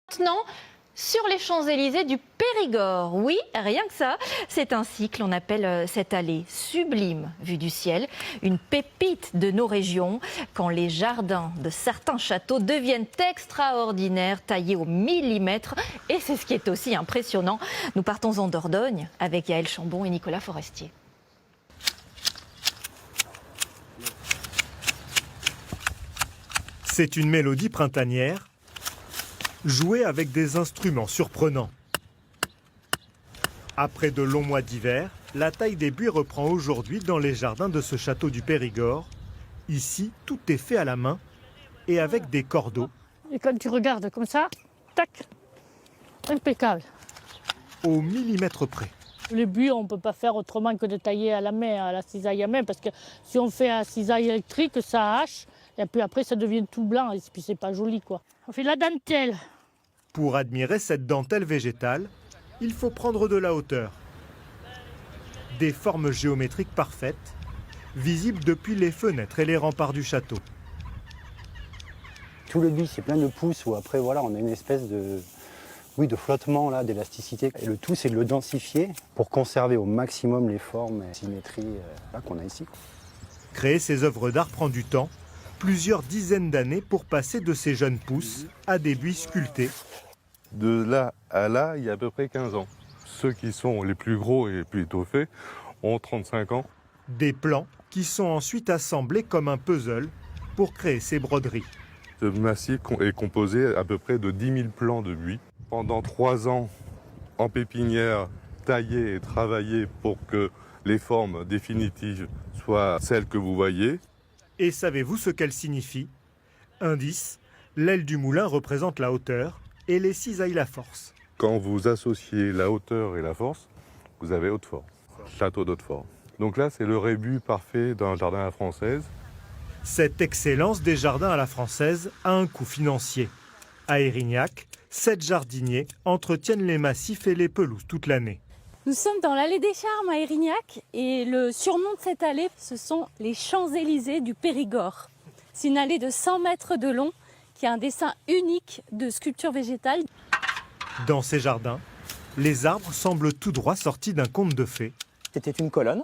Maintenant, sur les Champs-Élysées du Périgord. Oui, rien que ça. C'est ainsi que l'on appelle cette allée sublime vue du ciel, une pépite de nos régions, quand les jardins de certains châteaux deviennent extraordinaires, taillés au millimètre. Et c'est ce qui est aussi impressionnant. Nous partons en Dordogne avec Yaël Chambon et Nicolas Forestier. C'est une mélodie printanière, jouée avec des instruments surprenants. Après de longs mois d'hiver, la taille des buis reprend aujourd'hui dans les jardins de ce château du Périgord. Ici, tout est fait à la main et avec des cordeaux. Et quand tu regardes comme ça, tac, impeccable. Au millimètre près. Les buis, on ne peut pas faire autrement que de tailler à la main, à la cisaille à main, parce que si on fait à cisaille électrique, ça hache, et puis après ça devient tout blanc, et puis c'est pas joli, quoi. On fait la dentelle. Pour admirer cette dentelle végétale, il faut prendre de la hauteur. Des formes géométriques parfaites, visibles depuis les fenêtres et les remparts du château. Tout le buis, c'est plein de pousses où après, voilà, on a une espèce de flottement, là, d'élasticité. Et le tout, c'est de le densifier pour conserver au maximum les formes et symétries qu'on a ici. Créer ces œuvres d'art prend du temps, plusieurs dizaines d'années pour passer de ces jeunes pousses à des buis sculptés. De là à là, il y a à peu près 15 ans. Ceux qui sont les plus gros et plus étoffés ont 35 ans. Des plans qui sont ensuite assemblés comme un puzzle pour créer ces broderies. Ce massif est composé à peu près de 10 000 plants de buis. Pendant 3 ans, en pépinière, taillé et travaillé pour que les formes définitives soient celles que vous voyez. Et savez-vous ce qu'elle signifie? Indice, l'aile du moulin représente la hauteur et les cisailles la force. Quand vous associez la hauteur et la force, vous avez Hautefort, château d'Hautefort. Donc là, c'est le rébut parfait d'un jardin à la française. Cette excellence des jardins à la française a un coût financier. À Érignac, 7 jardiniers entretiennent les massifs et les pelouses toute l'année. Nous sommes dans l'allée des Charmes à Érignac et le surnom de cette allée, ce sont les Champs-Élysées du Périgord. C'est une allée de 100 mètres de long qui a un dessin unique de sculpture végétale. Dans ces jardins, les arbres semblent tout droit sortis d'un conte de fées. C'était une colonne.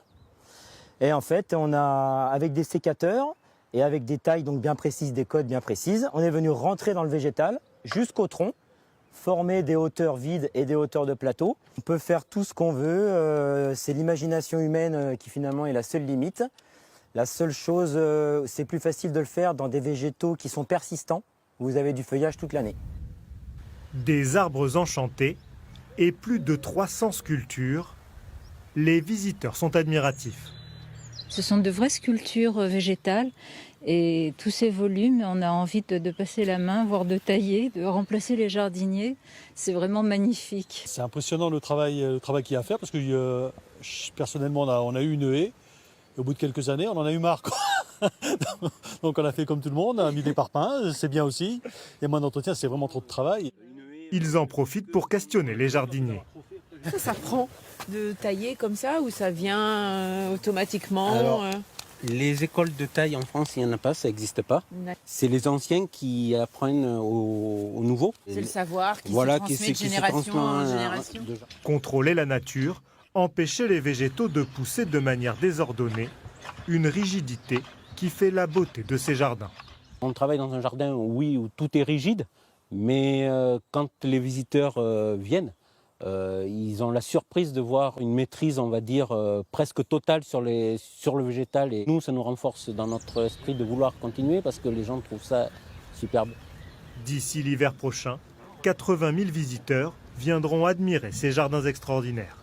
Et en fait, on a, avec des sécateurs et avec des tailles donc bien précises, des codes bien précises, on est venu rentrer dans le végétal jusqu'au tronc, former des hauteurs vides et des hauteurs de plateau. On peut faire tout ce qu'on veut, c'est l'imagination humaine qui finalement est la seule limite. La seule chose, c'est plus facile de le faire dans des végétaux qui sont persistants, où vous avez du feuillage toute l'année. Des arbres enchantés et plus de 300 sculptures. Les visiteurs sont admiratifs. Ce sont de vraies sculptures végétales et tous ces volumes, on a envie de passer la main, voire de tailler, de remplacer les jardiniers. C'est vraiment magnifique. C'est impressionnant le travail qu'il y a à faire parce que personnellement, on a eu une haie. Et au bout de quelques années, on en a eu marre, quoi. Donc on a fait comme tout le monde, on a mis des parpaings, c'est bien aussi. Et moins d'entretien, c'est vraiment trop de travail. Ils en profitent pour questionner les jardiniers. Ça prend de tailler comme ça ou ça vient automatiquement? Alors, les écoles de taille en France, il n'y en a pas, ça n'existe pas. C'est les anciens qui apprennent aux nouveaux. C'est le savoir qui voilà, se transmet de génération en génération. Contrôler la nature, empêcher les végétaux de pousser de manière désordonnée, une rigidité qui fait la beauté de ces jardins. On travaille dans un jardin, oui, où tout est rigide, mais quand les visiteurs viennent, ils ont la surprise de voir une maîtrise, on va dire, presque totale sur le végétal. Et nous, ça nous renforce dans notre esprit de vouloir continuer parce que les gens trouvent ça superbe. D'ici l'hiver prochain, 80 000 visiteurs viendront admirer ces jardins extraordinaires.